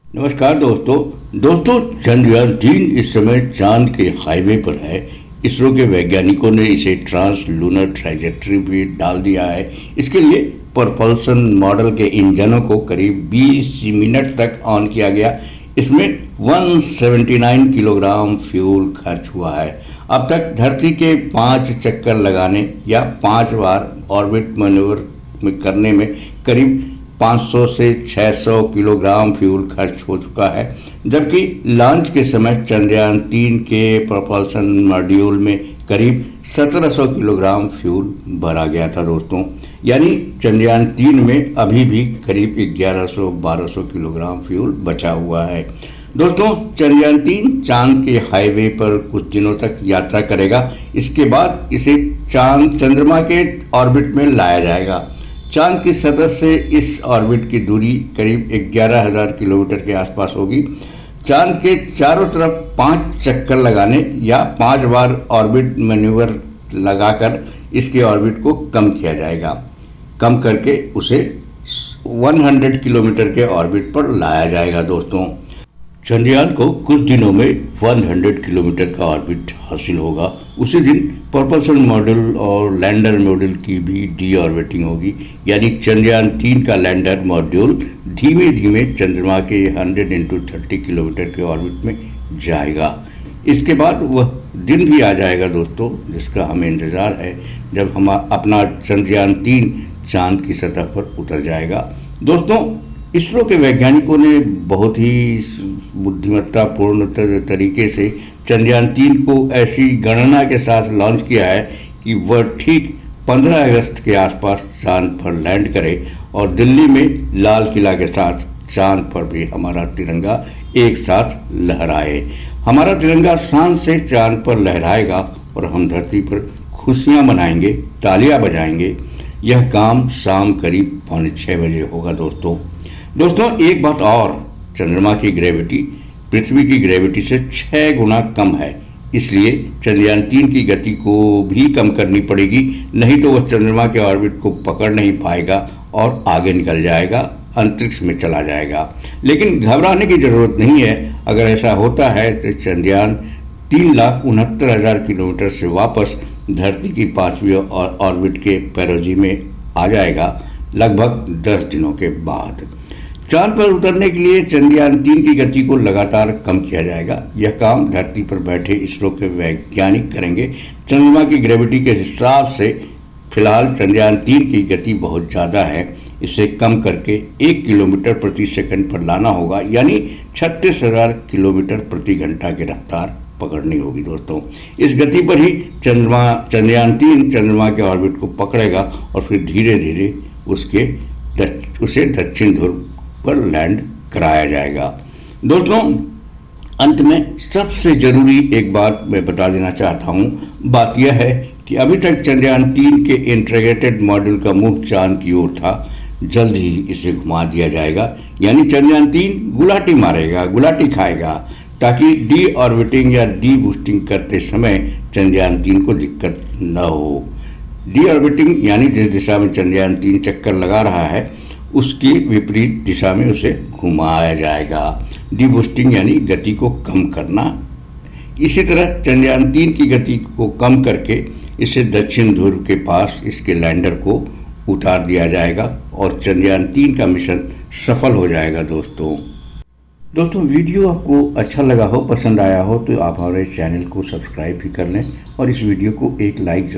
नमस्कार दोस्तों चंद्रयान-3 इस समय चांद के हाईवे पर है। इसरो के वैज्ञानिकों ने इसे ट्रांस लूनर ट्रैजेक्टरी भी डाल दिया है। इसके लिए propulsion मॉडल के इंजनों को करीब 20 मिनट तक ऑन किया गया। इसमें 179 किलोग्राम फ्यूल खर्च हुआ है। अब तक धरती के 5 चक्कर लगाने या 5 बार ऑर्बिट मैन्यूवर करने में करीब 500 से 600 किलोग्राम फ्यूल खर्च हो चुका है, जबकि लॉन्च के समय चंद्रयान-3 के propulsion मॉड्यूल में करीब 1700 किलोग्राम फ्यूल भरा गया था दोस्तों। यानी चंद्रयान-3 में अभी भी करीब 1100-1200 किलोग्राम फ्यूल बचा हुआ है। दोस्तों चंद्रयान-3 चांद के हाईवे पर कुछ दिनों तक यात्रा करेगा। इसके बाद इसे चंद्रमा के ऑर्बिट में लाया जाएगा। चांद की सतह से इस ऑर्बिट की दूरी करीब 11,000 किलोमीटर के आसपास होगी। चांद के चारों तरफ 5 चक्कर लगाने या 5 बार ऑर्बिट मैन्यूवर लगाकर इसके ऑर्बिट को कम किया जाएगा। कम करके उसे 100 किलोमीटर के ऑर्बिट पर लाया जाएगा। दोस्तों चंद्रयान को कुछ दिनों में 100 किलोमीटर का ऑर्बिट हासिल होगा। उसी दिन propulsion मॉड्यूल और लैंडर मॉड्यूल की भी डी ऑर्बिटिंग होगी। यानी चंद्रयान-3 का लैंडर मॉड्यूल धीमे धीमे चंद्रमा के 100x30 किलोमीटर के ऑर्बिट में जाएगा। इसके बाद वह दिन भी आ जाएगा दोस्तों, जिसका हमें इंतज़ार है, जब हम अपना चंद्रयान-3 चांद की सतह पर उतर जाएगा। दोस्तों इसरो के वैज्ञानिकों ने बहुत ही बुद्धिमत्तापूर्ण तरीके से चंद्रयान-3 को ऐसी गणना के साथ लॉन्च किया है कि वह ठीक 15 अगस्त के आसपास चांद पर लैंड करे और दिल्ली में लाल किला के साथ चांद पर भी हमारा तिरंगा एक साथ लहराए। हमारा तिरंगा शान से चांद पर लहराएगा और हम धरती पर खुशियां मनाएंगे, तालियां बजाएंगे। यह काम शाम करीब 5:45 बजे होगा। दोस्तों एक बात और, चंद्रमा की ग्रेविटी पृथ्वी की ग्रेविटी से 6 गुना कम है, इसलिए चंद्रयान-3 की गति को भी कम करनी पड़ेगी, नहीं तो वह चंद्रमा के ऑर्बिट को पकड़ नहीं पाएगा और आगे निकल जाएगा, अंतरिक्ष में चला जाएगा। लेकिन घबराने की ज़रूरत नहीं है। अगर ऐसा होता है तो चंद्रयान 3,69,000 किलोमीटर से वापस धरती की 5वीं ऑर्बिट के पैरोजी में आ जाएगा, लगभग 10 दिनों के बाद। चांद पर उतरने के लिए चंद्रयान-3 की गति को लगातार कम किया जाएगा। यह काम धरती पर बैठे इसरो के वैज्ञानिक करेंगे। चंद्रमा की ग्रेविटी के हिसाब से फिलहाल चंद्रयान-3 की गति बहुत ज़्यादा है। इसे कम करके 1 किलोमीटर प्रति सेकंड पर लाना होगा, यानी 36,000 किलोमीटर प्रति घंटा की रफ्तार पकड़नी होगी। दोस्तों इस गति पर ही चंद्रयान-3 चंद्रमा के ऑर्बिट को पकड़ेगा और फिर धीरे धीरे उसे दक्षिण ध्रुव पर लैंड कराया जाएगा। दोस्तों अंत में सबसे ज़रूरी एक बात मैं बता देना चाहता हूँ। बात यह है कि अभी तक चंद्रयान-3 के इंटीग्रेटेड मॉड्यूल का मुंह चांद की ओर था। जल्द ही इसे घुमा दिया जाएगा, यानी चंद्रयान-3 गुलाटी खाएगा, ताकि डी ऑर्बिटिंग या डी बूस्टिंग करते समय चंद्रयान-3 को दिक्कत न हो। डी ऑर्बिटिंग यानी जिस दिशा में चंद्रयान-3 चक्कर लगा रहा है उसकी विपरीत दिशा में उसे घुमाया जाएगा। डी बूस्टिंग यानी गति को कम करना। इसी तरह चंद्रयान-3 की गति को कम करके इसे दक्षिण ध्रुव के पास इसके लैंडर को उतार दिया जाएगा और चंद्रयान-3 का मिशन सफल हो जाएगा। दोस्तों वीडियो आपको अच्छा लगा हो, पसंद आया हो तो आप हमारे चैनल को सब्सक्राइब भी कर लें और इस वीडियो को एक लाइक